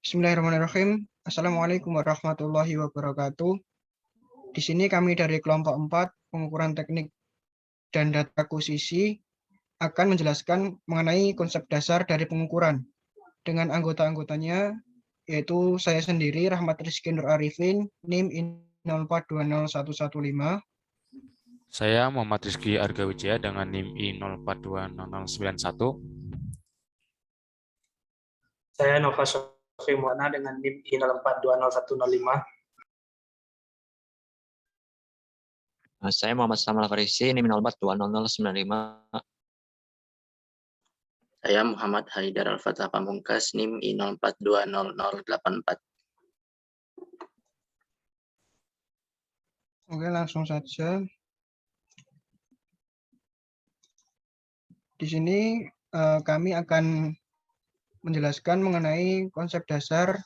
Bismillahirrahmanirrahim. Assalamualaikum warahmatullahi wabarakatuh. Di sini kami dari kelompok 4 pengukuran teknik dan data akuisisi akan menjelaskan mengenai konsep dasar dari pengukuran dengan anggota-anggotanya, yaitu saya sendiri Rahmat Rizky Nur Arifin, NIM 0420115. Saya Muhammad Rizky Arga Wijaya dengan NIM I04200091. Saya Nova Sofri Muana dengan NIM I04200105. Saya Muhammad Samal Farisi, NIM 0420095. Saya Muhammad Haidar Al-Fatah Pamungkas, NIM I04200084. Oke, langsung saja. Di sini kami akan menjelaskan mengenai konsep dasar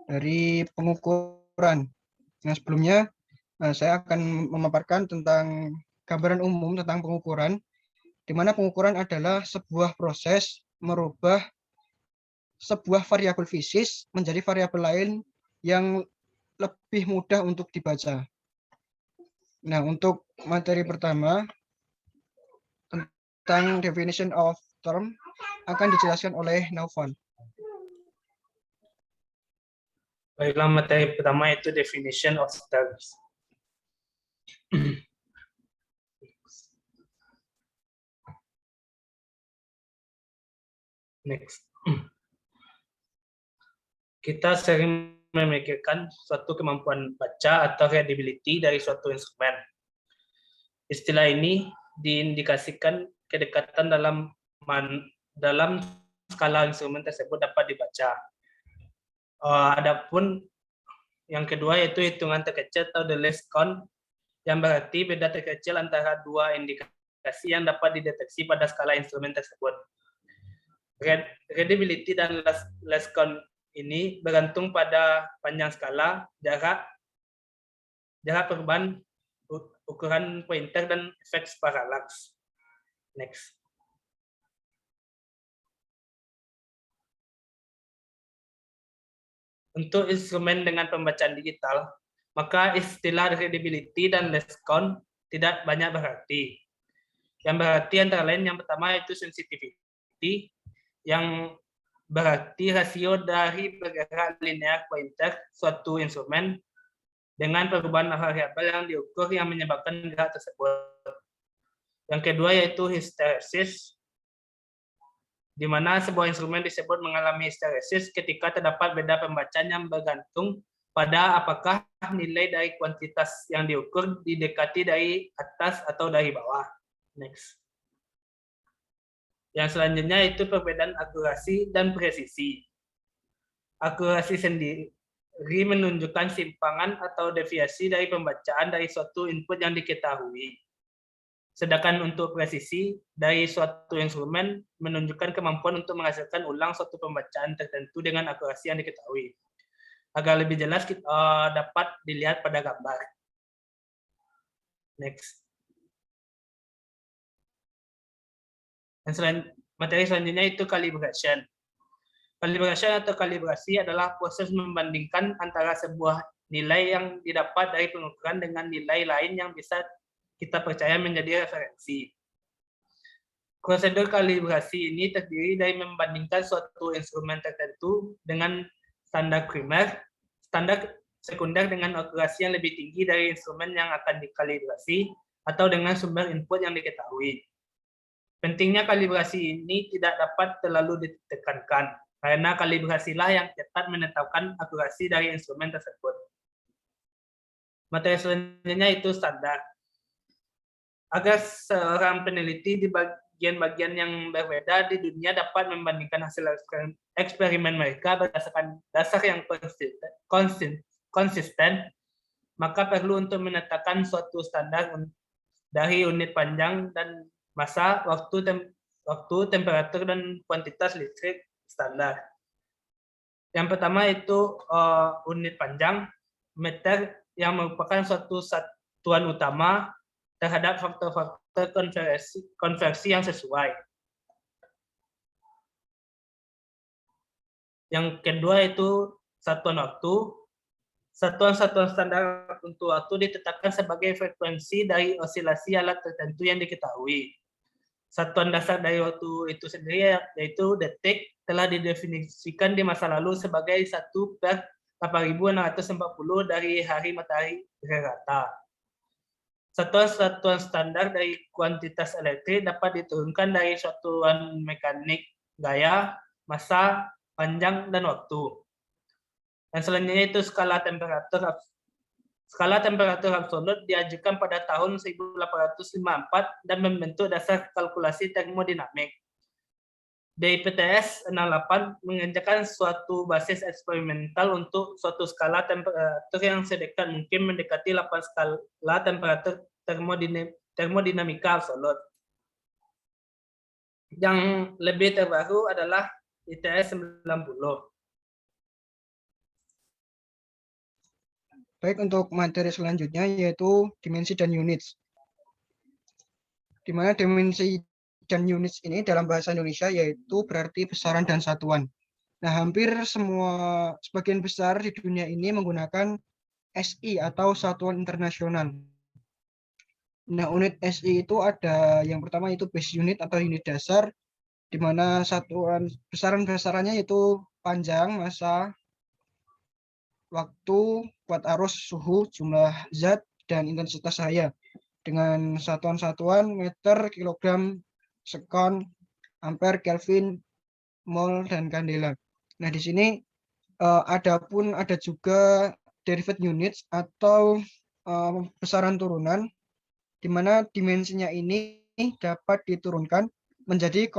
dari pengukuran. Nah, sebelumnya saya akan memaparkan tentang gambaran umum tentang pengukuran, di mana pengukuran adalah sebuah proses merubah sebuah variabel fisis menjadi variabel lain yang lebih mudah untuk dibaca. Nah, untuk materi pertama tentang definition of term akan dijelaskan oleh Naufal. Baiklah, materi pertama itu definition of terms. Next. Kita sering memikirkan suatu kemampuan baca atau readability dari suatu instrumen. Istilah ini diindikasikan kedekatan dalam skala instrumen tersebut dapat dibaca. Adapun yang kedua yaitu hitungan terkecil atau the least count, yang berarti beda terkecil antara dua indikasi yang dapat dideteksi pada skala instrumen tersebut. Readability dan least count ini bergantung pada panjang skala, jarak perubahan, ukuran pointer, dan efek parallax. Next. Untuk instrumen dengan pembacaan digital, maka istilah readability dan least count tidak banyak berarti. Yang berarti antara lain yang pertama itu sensitivity, yang berarti rasio dari pergerakan linear pointer suatu instrumen dengan perubahan variabel yang diukur yang menyebabkan gerak tersebut. Yang kedua yaitu hysteresis, di mana sebuah instrumen disebut mengalami hysteresis ketika terdapat beda pembacaan yang bergantung pada apakah nilai dari kuantitas yang diukur didekati dari atas atau dari bawah. Next. Yang selanjutnya itu perbedaan akurasi dan presisi. Akurasi sendiri menunjukkan simpangan atau deviasi dari pembacaan dari suatu input yang diketahui. Sedangkan untuk presisi dari suatu instrumen menunjukkan kemampuan untuk menghasilkan ulang suatu pembacaan tertentu dengan akurasi yang diketahui. Agar lebih jelas dapat dilihat pada gambar. Next. Materi selanjutnya itu calibration. Calibration atau kalibrasi adalah proses membandingkan antara sebuah nilai yang didapat dari pengukuran dengan nilai lain yang bisa kita percaya menjadi referensi. Prosedur kalibrasi ini terdiri dari membandingkan suatu instrumen tertentu dengan standar primer, standar sekunder dengan akurasi yang lebih tinggi dari instrumen yang akan dikalibrasi, atau dengan sumber input yang diketahui. Pentingnya kalibrasi ini tidak dapat terlalu ditekankan, karena kalibrasilah yang tepat menetapkan akurasi dari instrumen tersebut. Materi selanjutnya itu standar. Agar seorang peneliti di bagian-bagian yang berbeda di dunia dapat membandingkan hasil eksperimen mereka berdasarkan dasar yang konsisten, maka perlu untuk menetapkan suatu standar dari unit panjang dan masa, waktu, temperatur, dan kuantitas listrik standar. Yang pertama itu unit panjang, meter, yang merupakan suatu satuan utama terhadap faktor-faktor konversi yang sesuai. Yang kedua itu satuan waktu. Satuan-satuan standar untuk waktu ditetapkan sebagai frekuensi dari osilasi alat tertentu yang diketahui. Satuan dasar dari waktu itu sendiri yaitu detik telah didefinisikan di masa lalu sebagai 1/8640 dari hari matahari rata. Satuan-satuan standar dari kuantitas elektrik dapat diturunkan dari satuan mekanik gaya, massa, panjang, dan waktu. Dan selanjutnya itu skala temperatur. Skala temperatur absolut diajukan pada tahun 1854 dan membentuk dasar kalkulasi termodinamik. DIPTS 68 mengerjakan suatu basis eksperimental untuk suatu skala temperatur yang sedekat mungkin mendekati 8 skala temperatur termodinamika absolut. Yang lebih terbaru adalah ITS 90. Baik, untuk materi selanjutnya yaitu dimensi dan units. Di mana dimensi dan units ini dalam bahasa Indonesia yaitu berarti besaran dan satuan. Nah, hampir sebagian besar di dunia ini menggunakan SI atau satuan internasional. Nah, unit SI itu ada yang pertama itu base unit atau unit dasar, di mana satuan besaran-besarannya itu panjang, massa, waktu, kuat arus, suhu, jumlah zat, dan intensitas cahaya. Dengan satuan-satuan meter, kilogram, sekon, ampere, kelvin, mol, dan kandela. Nah, di sini ada juga derived units atau besaran turunan, di mana dimensinya ini dapat diturunkan menjadi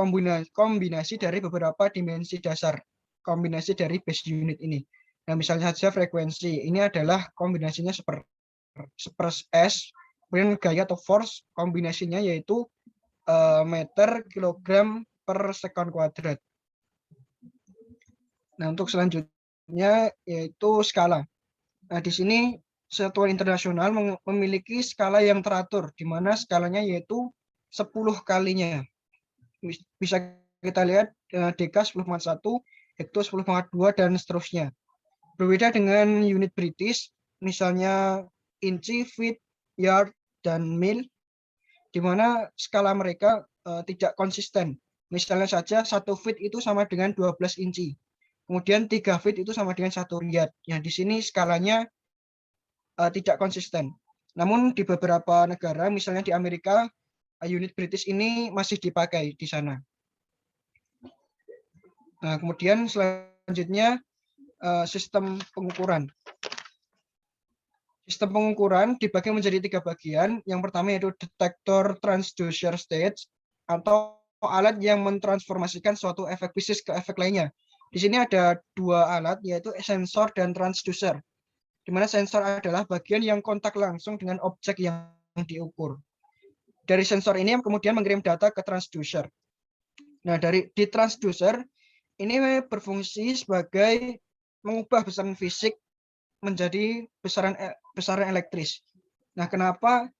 kombinasi dari beberapa dimensi dasar, kombinasi dari base unit ini. Nah, misalnya saja frekuensi, ini adalah kombinasinya seperti S, kemudian gaya atau force, kombinasinya yaitu meter, kilogram, per sekon kuadrat. Nah, untuk selanjutnya yaitu skala. Nah, di sini satuan internasional memiliki skala yang teratur, di mana skalanya yaitu 10 kalinya. Bisa kita lihat deka 10,1, hekto 10,2, dan seterusnya. Berbeda dengan unit British, misalnya inci, feet, yard, dan mil, di mana skala mereka tidak konsisten. Misalnya saja 1 feet itu sama dengan 12 inci. Kemudian 3 feet itu sama dengan 1 yard. Ya, di sini skalanya tidak konsisten. Namun di beberapa negara, misalnya di Amerika, unit British ini masih dipakai di sana. Nah, kemudian selanjutnya sistem pengukuran. Sistem pengukuran dibagi menjadi 3 bagian. Yang pertama yaitu detektor transducer stage atau alat yang mentransformasikan suatu efek fisik ke efek lainnya. Di sini ada 2 alat yaitu sensor dan transducer. Di mana sensor adalah bagian yang kontak langsung dengan objek yang diukur. Dari sensor ini kemudian mengirim data ke transducer. Nah, di transducer ini berfungsi sebagai mengubah besaran fisik menjadi besaran elektris. Nah, kenapa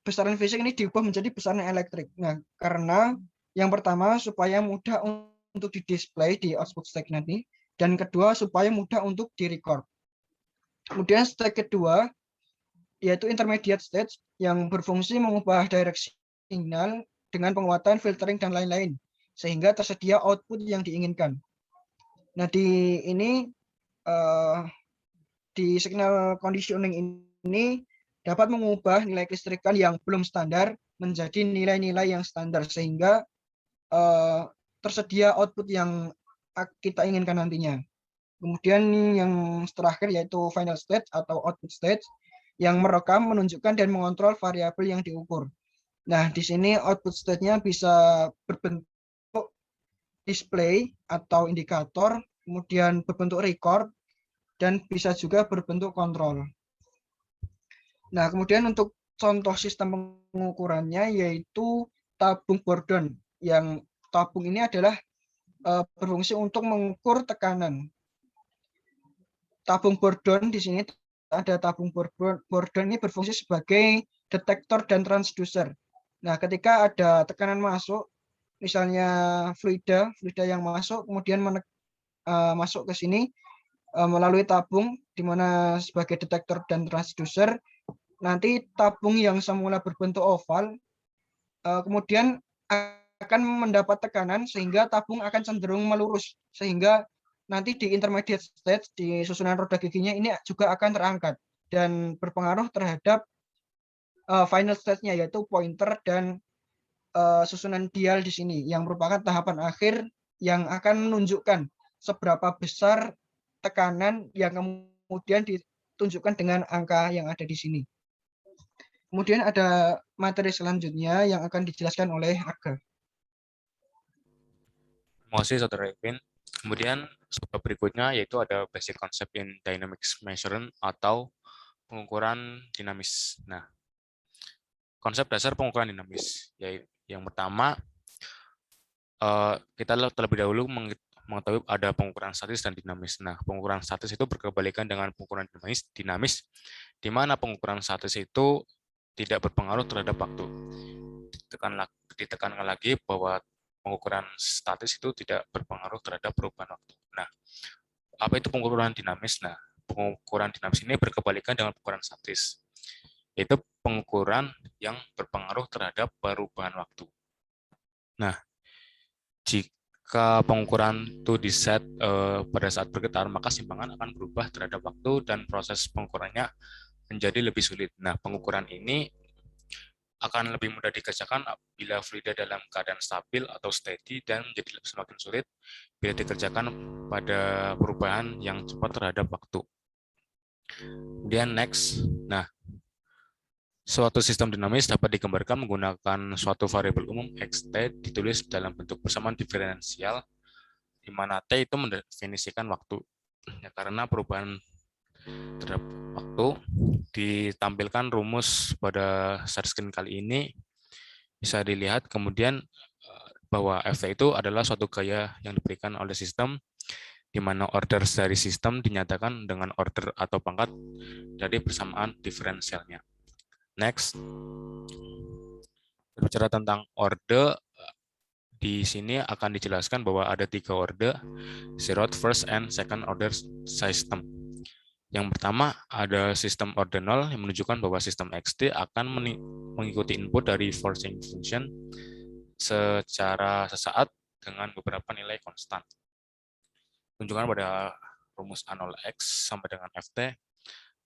besaran fisik ini diubah menjadi besaran elektrik? Nah, karena yang pertama supaya mudah untuk di-display di output stage nanti, dan kedua supaya mudah untuk di-record. Kemudian stage kedua yaitu intermediate stage yang berfungsi mengubah direksi sinyal dengan penguatan filtering dan lain-lain sehingga tersedia output yang diinginkan. Nah, di signal conditioning ini dapat mengubah nilai kelistrikan yang belum standar menjadi nilai-nilai yang standar sehingga tersedia output yang kita inginkan nantinya. Kemudian yang terakhir yaitu final stage atau output stage yang merekam, menunjukkan, dan mengontrol variabel yang diukur. Nah, di sini output stage-nya bisa berbentuk display atau indikator, kemudian berbentuk record, dan bisa juga berbentuk kontrol. Nah, kemudian untuk contoh sistem pengukurannya yaitu tabung Bourdon. Yang tabung ini adalah berfungsi untuk mengukur tekanan. Tabung Bourdon di sini ada tabung Bourdon ini berfungsi sebagai detektor dan transducer. Nah, ketika ada tekanan masuk, misalnya fluida yang masuk, kemudian masuk ke sini melalui tabung, di mana sebagai detektor dan transducer, nanti tabung yang semula berbentuk oval, kemudian akan mendapat tekanan sehingga tabung akan cenderung melurus, sehingga nanti di intermediate stage, di susunan roda giginya ini juga akan terangkat dan berpengaruh terhadap final stage-nya, yaitu pointer dan susunan dial di sini, yang merupakan tahapan akhir yang akan menunjukkan seberapa besar tekanan yang kemudian ditunjukkan dengan angka yang ada di sini. Kemudian ada materi selanjutnya yang akan dijelaskan oleh Arga. Terima kasih, Saudara Evin. Kemudian sebab berikutnya yaitu ada basic concept in dynamics measurement atau pengukuran dinamis. Nah, konsep dasar pengukuran dinamis, yaitu yang pertama, kita terlebih dahulu mengetahui ada pengukuran statis dan dinamis. Nah, pengukuran statis itu berkebalikan dengan pengukuran dinamis, di mana pengukuran statis itu tidak berpengaruh terhadap waktu. Ditekankan lagi bahwa pengukuran statis itu tidak berpengaruh terhadap perubahan waktu. Nah, apa itu pengukuran dinamis? Nah, pengukuran dinamis ini berkebalikan dengan pengukuran statis, yaitu pengukuran yang berpengaruh terhadap perubahan waktu. Nah, jika pengukuran itu diset pada saat bergetar, maka simpangan akan berubah terhadap waktu dan proses pengukurannya menjadi lebih sulit. Nah, pengukuran ini akan lebih mudah dikerjakan bila fluida dalam keadaan stabil atau steady dan menjadi semakin sulit bila dikerjakan pada perubahan yang cepat terhadap waktu. Kemudian next, nah, suatu sistem dinamis dapat digambarkan menggunakan suatu variabel umum xt ditulis dalam bentuk persamaan diferensial, di mana t itu mendefinisikan waktu. Ya, karena perubahan terhadap waktu ditampilkan rumus pada share screen kali ini bisa dilihat, kemudian bahwa ft itu adalah suatu gaya yang diberikan oleh sistem, di mana order dari sistem dinyatakan dengan order atau pangkat dari persamaan diferensialnya. Next, berbicara tentang orde, di sini akan dijelaskan bahwa ada 3 orde, zeroth, first, and second order system. Yang pertama ada sistem orde 0 yang menunjukkan bahwa sistem xt akan mengikuti input dari forcing function secara sesaat dengan beberapa nilai konstan. Tunjukkan pada rumus A0x sampai dengan ft.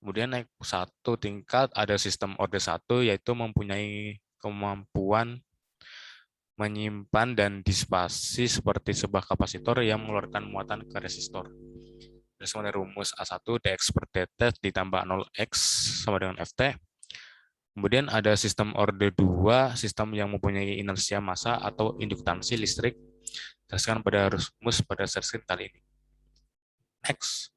Kemudian naik satu tingkat ada sistem orde 1, yaitu mempunyai kemampuan menyimpan dan disipasi seperti sebuah kapasitor yang mengeluarkan muatan ke resistor. Berdasarkan dari rumus A1 dx per dt ditambah 0x sama dengan ft. Kemudian ada sistem orde 2, sistem yang mempunyai inersia massa atau induktansi listrik, berdasarkan pada rumus pada share kali ini. Next.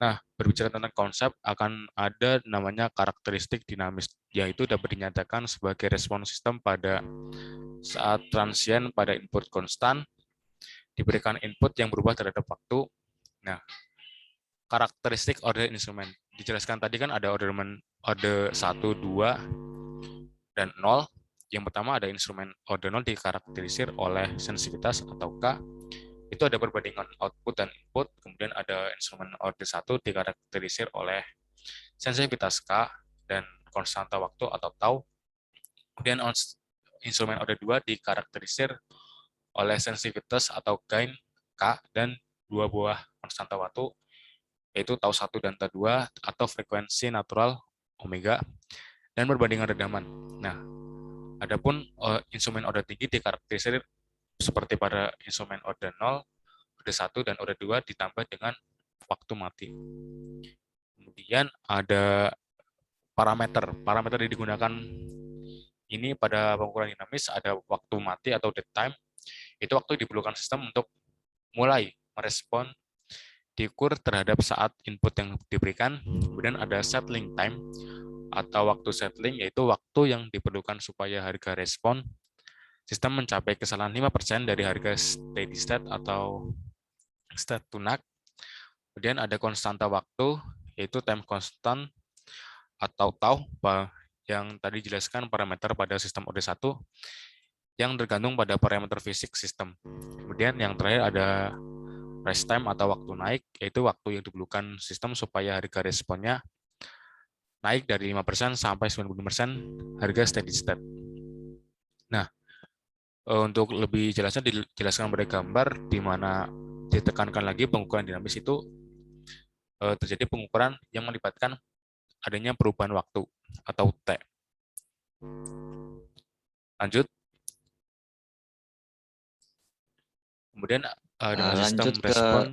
Nah, berbicara tentang konsep, akan ada namanya karakteristik dinamis, yaitu dapat dinyatakan sebagai respon sistem pada saat transien pada input konstan, diberikan input yang berubah terhadap waktu. Nah, karakteristik order instrumen. Dijelaskan tadi kan ada order 1, 2, dan 0. Yang pertama ada instrumen order 0 dikarakterisir oleh sensitivitas atau K. Itu ada perbandingan output dan input, kemudian ada instrumen order 1 dikarakterisir oleh sensitivitas K dan konstanta waktu atau tau. Kemudian instrumen order 2 dikarakterisir oleh sensitivitas atau gain K dan 2 buah konstanta waktu, yaitu tau 1 dan tau 2 atau frekuensi natural omega, dan perbandingan redaman. Nah, adapun instrumen order tinggi dikarakterisir seperti pada instrumen order 0, order 1, dan order 2 ditambah dengan waktu mati. Kemudian ada parameter. Parameter yang digunakan ini pada pengukuran dinamis ada waktu mati atau dead time. Itu waktu diperlukan sistem untuk mulai merespon diukur terhadap saat input yang diberikan. Kemudian ada settling time atau waktu settling, yaitu waktu yang diperlukan supaya harga respon sistem mencapai kesalahan 5% dari harga steady state atau state to null. Kemudian ada konstanta waktu, yaitu time constant atau tau, yang tadi dijelaskan parameter pada sistem order 1 yang tergantung pada parameter fisik sistem. Kemudian yang terakhir ada rest time atau waktu naik, yaitu waktu yang diperlukan sistem supaya harga responnya naik dari 5% sampai 90% harga steady state. Nah, untuk lebih jelasnya dijelaskan pada gambar di mana ditekankan lagi pengukuran dinamis itu terjadi pengukuran yang melibatkan adanya perubahan waktu atau T. Lanjut. Kemudian dengan sistem Lanjut ke respon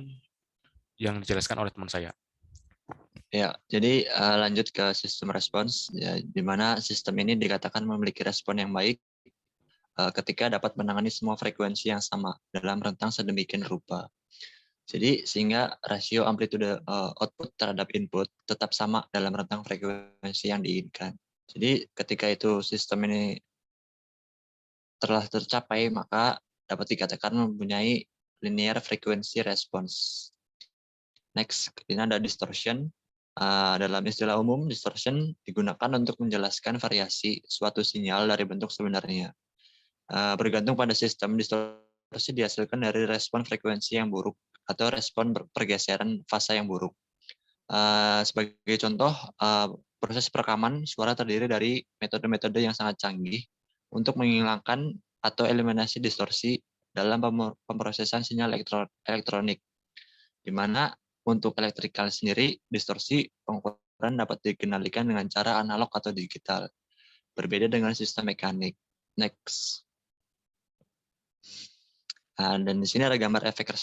yang dijelaskan oleh teman saya. Ya, jadi lanjut ke sistem respons, ya, di mana sistem ini dikatakan memiliki respon yang baik ketika dapat menangani semua frekuensi yang sama dalam rentang sedemikian rupa. Jadi sehingga rasio amplitude output terhadap input tetap sama dalam rentang frekuensi yang diinginkan. Jadi ketika itu sistem ini telah tercapai, maka dapat dikatakan mempunyai linear frequency response. Next, ini ada distortion. Dalam istilah umum, distortion digunakan untuk menjelaskan variasi suatu sinyal dari bentuk sebenarnya. Bergantung pada sistem, distorsi dihasilkan dari respon frekuensi yang buruk atau respon pergeseran fasa yang buruk. Sebagai contoh, proses perekaman suara terdiri dari metode-metode yang sangat canggih untuk menghilangkan atau eliminasi distorsi dalam pemrosesan sinyal elektronik, di mana untuk elektrikal sendiri, distorsi pengukuran dapat dikendalikan dengan cara analog atau digital, berbeda dengan sistem mekanik. Next. Dan di sini ada gambar efek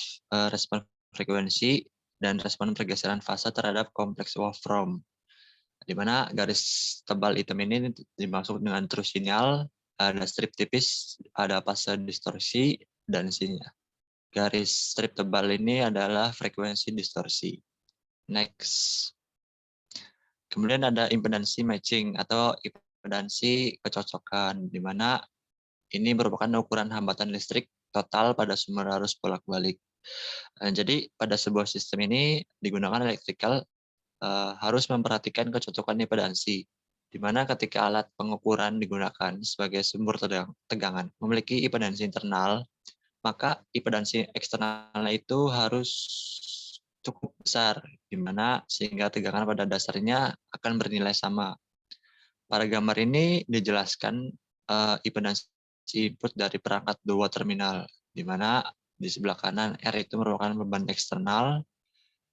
respon frekuensi dan respon pergeseran fasa terhadap kompleks waveform, di mana garis tebal hitam ini dimaksud dengan true sinyal, ada strip tipis, ada fase distorsi, dan sini garis strip tebal ini adalah frekuensi distorsi. Next. Kemudian ada impedansi matching atau impedansi kecocokan, di mana ini merupakan ukuran hambatan listrik total pada sumber arus bolak-balik. Jadi pada sebuah sistem ini digunakan elektrikal harus memperhatikan kecocokan impedansi, di mana ketika alat pengukuran digunakan sebagai sumber tegangan memiliki impedansi internal, maka impedansi eksternalnya itu harus cukup besar, di mana sehingga tegangan pada dasarnya akan bernilai sama. Pada gambar ini dijelaskan impedansi input dari perangkat dua terminal, di mana di sebelah kanan R itu merupakan beban eksternal,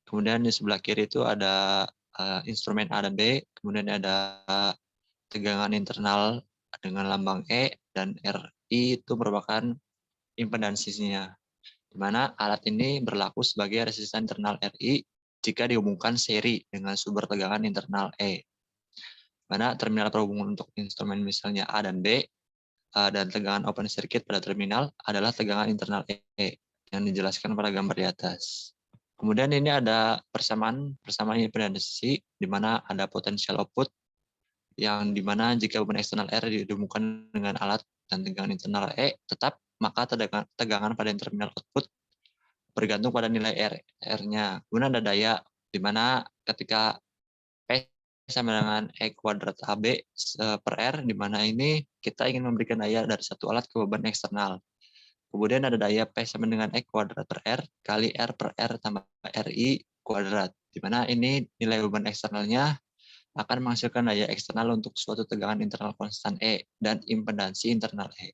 kemudian di sebelah kiri itu ada instrumen A dan B, kemudian ada tegangan internal dengan lambang E, dan RI itu merupakan impedansinya, di mana alat ini berlaku sebagai resisten internal RI jika dihubungkan seri dengan sumber tegangan internal E. Mana terminal perhubungan untuk instrumen misalnya A dan B, dan tegangan open circuit pada terminal adalah tegangan internal E yang dijelaskan pada gambar di atas. Kemudian ini ada persamaan impedansi, di mana ada potensial output, yang dimana jika beban eksternal R dihubungkan dengan alat dan tegangan internal E tetap, maka tegangan pada terminal output bergantung pada nilai R-nya. Kemudian ada daya, di mana ketika P sama dengan E kuadrat AB per R, di mana ini kita ingin memberikan daya dari satu alat ke beban eksternal. Kemudian ada daya P sama dengan E kuadrat per R kali R per R tambah RI kuadrat, di mana ini nilai beban eksternalnya akan menghasilkan daya eksternal untuk suatu tegangan internal konstan E dan impedansi internal E.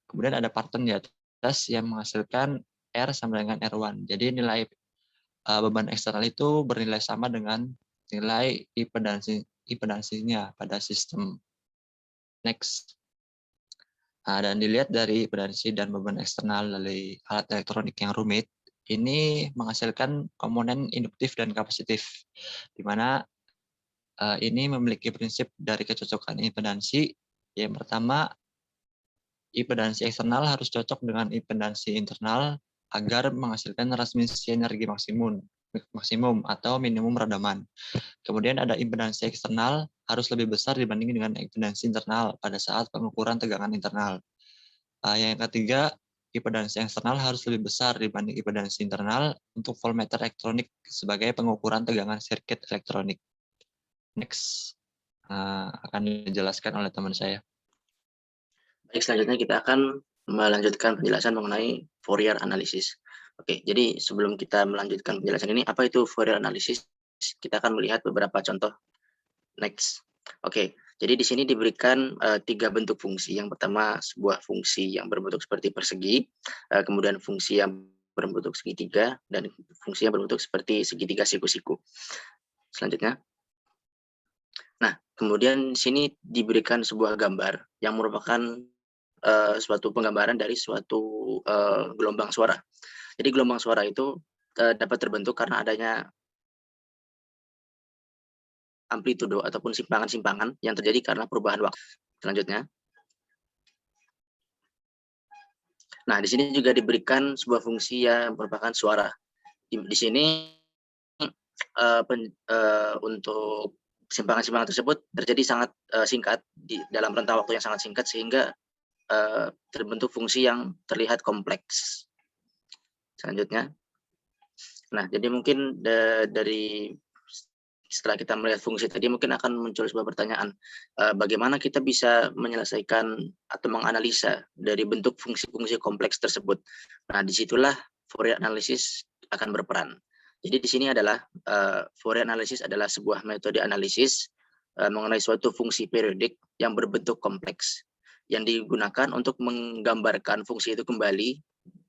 Kemudian ada pattern di atas yang menghasilkan R sama dengan R1. Jadi nilai beban eksternal itu bernilai sama dengan nilai impedansinya pada sistem. Next. Dan dilihat dari impedansi dan beban eksternal dari alat elektronik yang rumit, ini menghasilkan komponen induktif dan kapasitif, di mana ini memiliki prinsip dari kecocokan impedansi. Yang pertama, impedansi eksternal harus cocok dengan impedansi internal agar menghasilkan transmisi energi maksimum atau minimum redaman. Kemudian ada impedansi eksternal harus lebih besar dibanding dengan impedansi internal pada saat pengukuran tegangan internal. Yang ketiga, impedansi eksternal harus lebih besar dibanding impedansi internal untuk voltmeter elektronik sebagai pengukuran tegangan sirkuit elektronik. Next, akan dijelaskan oleh teman saya. Baik, selanjutnya kita akan melanjutkan penjelasan mengenai Fourier analysis. Oke, jadi sebelum kita melanjutkan penjelasan ini, apa itu Fourier analysis? Kita akan melihat beberapa contoh. Next. Oke, jadi di sini diberikan 3 bentuk fungsi. Yang pertama sebuah fungsi yang berbentuk seperti persegi, kemudian fungsi yang berbentuk segitiga, dan fungsi yang berbentuk seperti segitiga siku-siku. Selanjutnya. Nah, kemudian di sini diberikan sebuah gambar yang merupakan suatu penggambaran dari suatu gelombang suara. Jadi gelombang suara itu dapat terbentuk karena adanya amplitudo ataupun simpangan-simpangan yang terjadi karena perubahan waktu. Selanjutnya. Nah, di sini juga diberikan sebuah fungsi yang merupakan suara. Di sini untuk simpangan-simpangan tersebut terjadi sangat singkat dalam rentang waktu yang sangat singkat sehingga terbentuk fungsi yang terlihat kompleks. Selanjutnya. Nah, jadi mungkin dari setelah kita melihat fungsi tadi mungkin akan muncul sebuah pertanyaan, bagaimana kita bisa menyelesaikan atau menganalisa dari bentuk fungsi-fungsi kompleks tersebut. Nah, disitulah Fourier analysis akan berperan. Jadi di sini adalah Fourier analysis adalah sebuah metode analisis mengenai suatu fungsi periodik yang berbentuk kompleks yang digunakan untuk menggambarkan fungsi itu kembali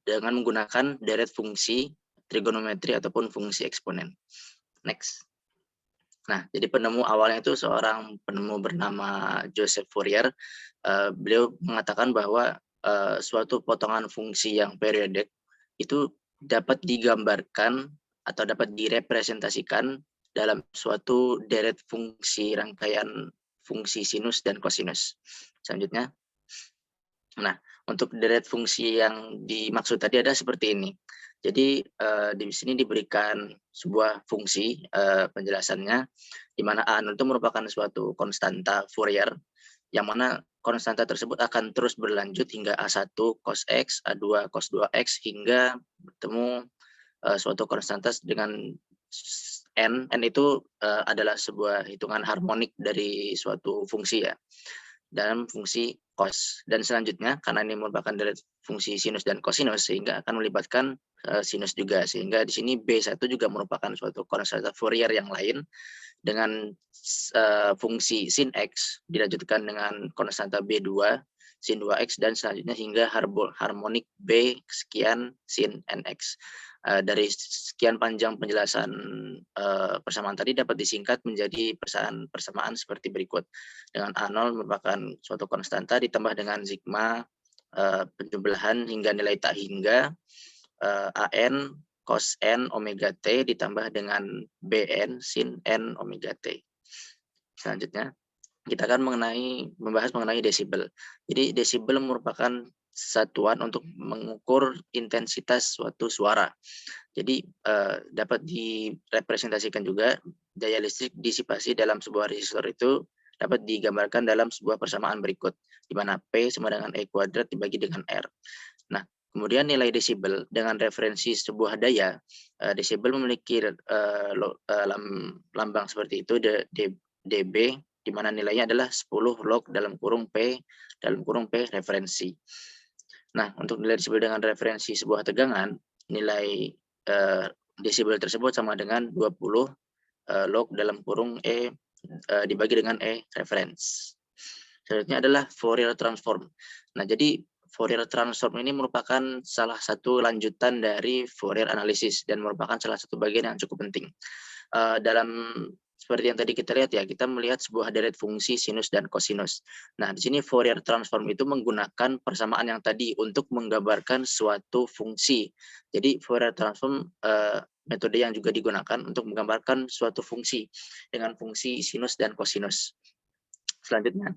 dengan menggunakan deret fungsi trigonometri ataupun fungsi eksponen. Next. Nah, jadi penemu awalnya itu seorang penemu bernama Joseph Fourier. Beliau mengatakan bahwa suatu potongan fungsi yang periodik itu dapat digambarkan atau dapat direpresentasikan dalam suatu deret fungsi rangkaian fungsi sinus dan kosinus. Selanjutnya. Nah, untuk deret fungsi yang dimaksud tadi ada seperti ini. Jadi di sini diberikan sebuah fungsi penjelasannya, di mana A0 itu merupakan suatu konstanta Fourier, yang mana konstanta tersebut akan terus berlanjut hingga A1 cos X, A2 cos 2X, hingga bertemu suatu konstanta dengan N itu adalah sebuah hitungan harmonik dari suatu fungsi ya, dalam fungsi cos. Dan selanjutnya, karena ini merupakan deret fungsi sinus dan kosinus, sehingga akan melibatkan sinus juga. Sehingga di sini B1 juga merupakan suatu konstanta Fourier yang lain, dengan fungsi sin X dilanjutkan dengan konstanta B2, sin 2X, dan selanjutnya hingga harmonik B sekian sin NX. Dari sekian panjang penjelasan persamaan tadi dapat disingkat menjadi persamaan seperti berikut. Dengan A0 merupakan suatu konstanta ditambah dengan sigma penjumlahan hingga nilai tak hingga AN cos N omega T ditambah dengan BN sin N omega T. Selanjutnya, kita akan membahas mengenai desibel. Jadi desibel merupakan satuan untuk mengukur intensitas suatu suara. Jadi dapat direpresentasikan juga daya listrik disipasi dalam sebuah resistor itu dapat digambarkan dalam sebuah persamaan berikut, di mana P sama dengan E kuadrat dibagi dengan R. Nah, kemudian nilai desibel dengan referensi sebuah daya, desibel memiliki lambang seperti itu, dB, di mana nilainya adalah 10 log dalam kurung P dalam kurung P referensi. Nah, untuk nilai desibel dengan referensi sebuah tegangan, nilai desibel tersebut sama dengan 20 log dalam kurung E dibagi dengan E reference. Selanjutnya adalah Fourier transform. Nah, jadi Fourier transform ini merupakan salah satu lanjutan dari Fourier analysis dan merupakan salah satu bagian yang cukup penting. Dalam seperti yang tadi kita lihat ya, kita melihat sebuah deret fungsi sinus dan kosinus. Nah, di sini Fourier transform itu menggunakan persamaan yang tadi untuk menggambarkan suatu fungsi. Jadi Fourier transform metode yang juga digunakan untuk menggambarkan suatu fungsi dengan fungsi sinus dan kosinus. Selanjutnya.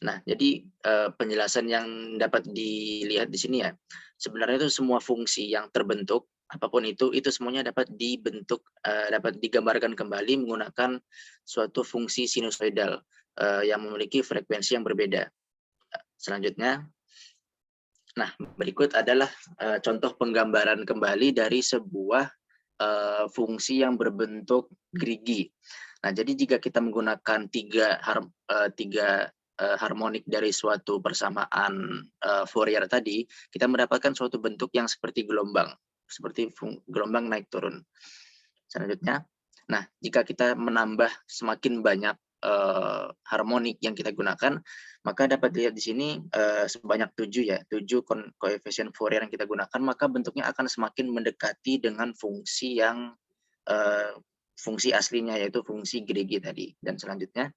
Nah, jadi penjelasan yang dapat dilihat di sini ya, sebenarnya itu semua fungsi yang terbentuk, apapun itu semuanya dapat dibentuk, dapat digambarkan kembali menggunakan suatu fungsi sinusoidal yang memiliki frekuensi yang berbeda. Selanjutnya, nah berikut adalah contoh penggambaran kembali dari sebuah fungsi yang berbentuk gerigi. Nah, jadi jika kita menggunakan tiga harmonik dari suatu persamaan Fourier tadi, kita mendapatkan suatu bentuk yang seperti gelombang. seperti gelombang naik turun. Selanjutnya, nah jika kita menambah semakin banyak harmonik yang kita gunakan, maka dapat dilihat di sini sebanyak 7 ya, 7 koefisien Fourier yang kita gunakan, maka bentuknya akan semakin mendekati dengan fungsi yang fungsi aslinya, yaitu fungsi Grigi tadi. Dan selanjutnya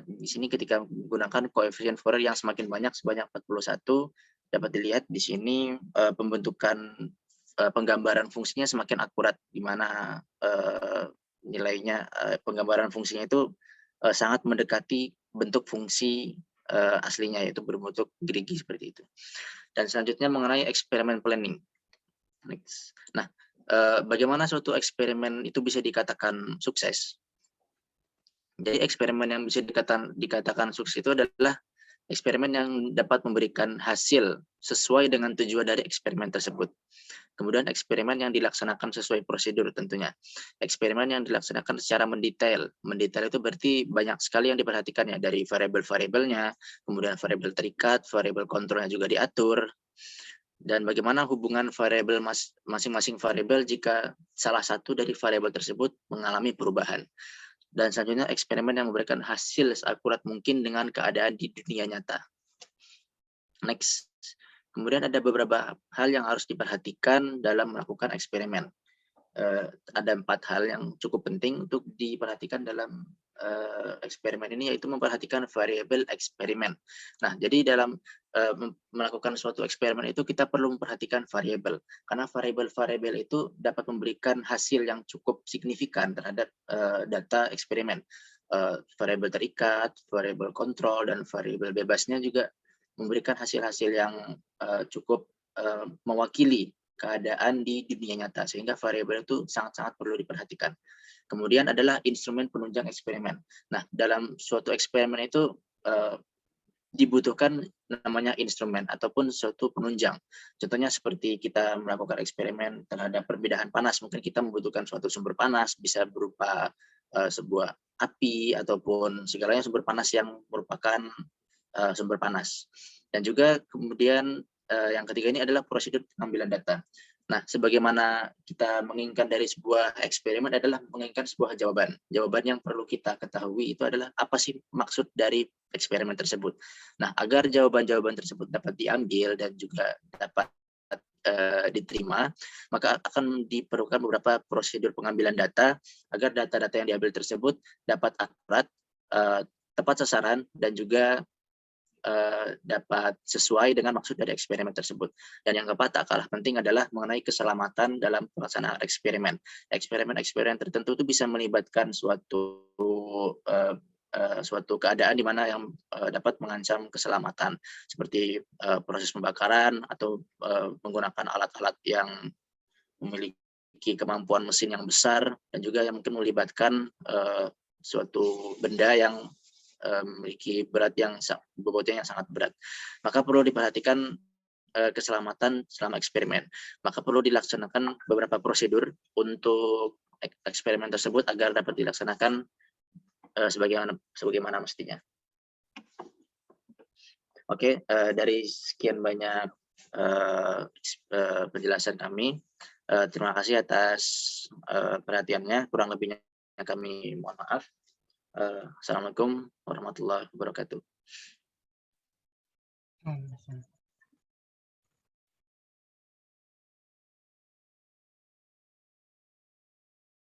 di sini ketika menggunakan koefisien Fourier yang semakin banyak sebanyak 41, dapat dilihat di sini pembentukan penggambaran fungsinya semakin akurat, di mana nilainya penggambaran fungsinya itu sangat mendekati bentuk fungsi aslinya, yaitu berbentuk gerigi seperti itu. Dan selanjutnya mengenai eksperimen planning. Next. Nah, bagaimana suatu eksperimen itu bisa dikatakan sukses? Jadi eksperimen yang bisa dikatakan sukses itu adalah eksperimen yang dapat memberikan hasil sesuai dengan tujuan dari eksperimen tersebut. Kemudian eksperimen yang dilaksanakan sesuai prosedur tentunya. Eksperimen yang dilaksanakan secara mendetail. Mendetail itu berarti banyak sekali yang diperhatikan ya, dari variabel-variabelnya, kemudian variabel terikat, variabel kontrolnya juga diatur, dan bagaimana hubungan variabel masing-masing variabel jika salah satu dari variabel tersebut mengalami perubahan. Dan selanjutnya eksperimen yang memberikan hasil seakurat mungkin dengan keadaan di dunia nyata. Next. Kemudian ada beberapa hal yang harus diperhatikan dalam melakukan eksperimen. Ada 4 hal yang cukup penting untuk diperhatikan dalam eksperimen ini, yaitu memperhatikan variabel eksperimen. Nah, jadi dalam melakukan suatu eksperimen itu kita perlu memperhatikan variabel, karena variabel-variabel itu dapat memberikan hasil yang cukup signifikan terhadap data eksperimen. Variabel terikat, variabel kontrol, dan variabel bebasnya juga memberikan hasil-hasil yang cukup mewakili keadaan di dunia nyata, sehingga variabel itu sangat-sangat perlu diperhatikan. Kemudian adalah instrumen penunjang eksperimen. Nah, dalam suatu eksperimen itu dibutuhkan namanya instrumen ataupun suatu penunjang. Contohnya seperti kita melakukan eksperimen terhadap perbedaan panas, mungkin kita membutuhkan suatu sumber panas, bisa berupa sebuah api ataupun segalanya sumber panas yang merupakan sumber panas. Dan juga kemudian yang ketiga ini adalah prosedur pengambilan data. Nah, sebagaimana kita menginginkan dari sebuah eksperimen adalah menginginkan sebuah jawaban. Jawaban yang perlu kita ketahui itu adalah apa sih maksud dari eksperimen tersebut. Nah, agar jawaban-jawaban tersebut dapat diambil dan juga dapat diterima, maka akan diperlukan beberapa prosedur pengambilan data agar data-data yang diambil tersebut dapat akurat, tepat sasaran, dan juga dapat sesuai dengan maksud dari eksperimen tersebut. Dan yang keempat, tak kalah penting adalah mengenai keselamatan dalam pelaksanaan eksperimen. Eksperimen-eksperimen tertentu itu bisa melibatkan suatu keadaan di mana yang dapat mengancam keselamatan, seperti proses pembakaran atau menggunakan alat-alat yang memiliki kemampuan mesin yang besar, dan juga yang mungkin melibatkan suatu benda yang memiliki bobotnya yang sangat berat. Maka perlu diperhatikan keselamatan selama eksperimen. Maka perlu dilaksanakan beberapa prosedur untuk eksperimen tersebut agar dapat dilaksanakan sebagaimana mestinya. Oke, dari sekian banyak penjelasan kami, terima kasih atas perhatiannya. Kurang lebihnya kami mohon maaf. Assalamualaikum warahmatullahi wabarakatuh.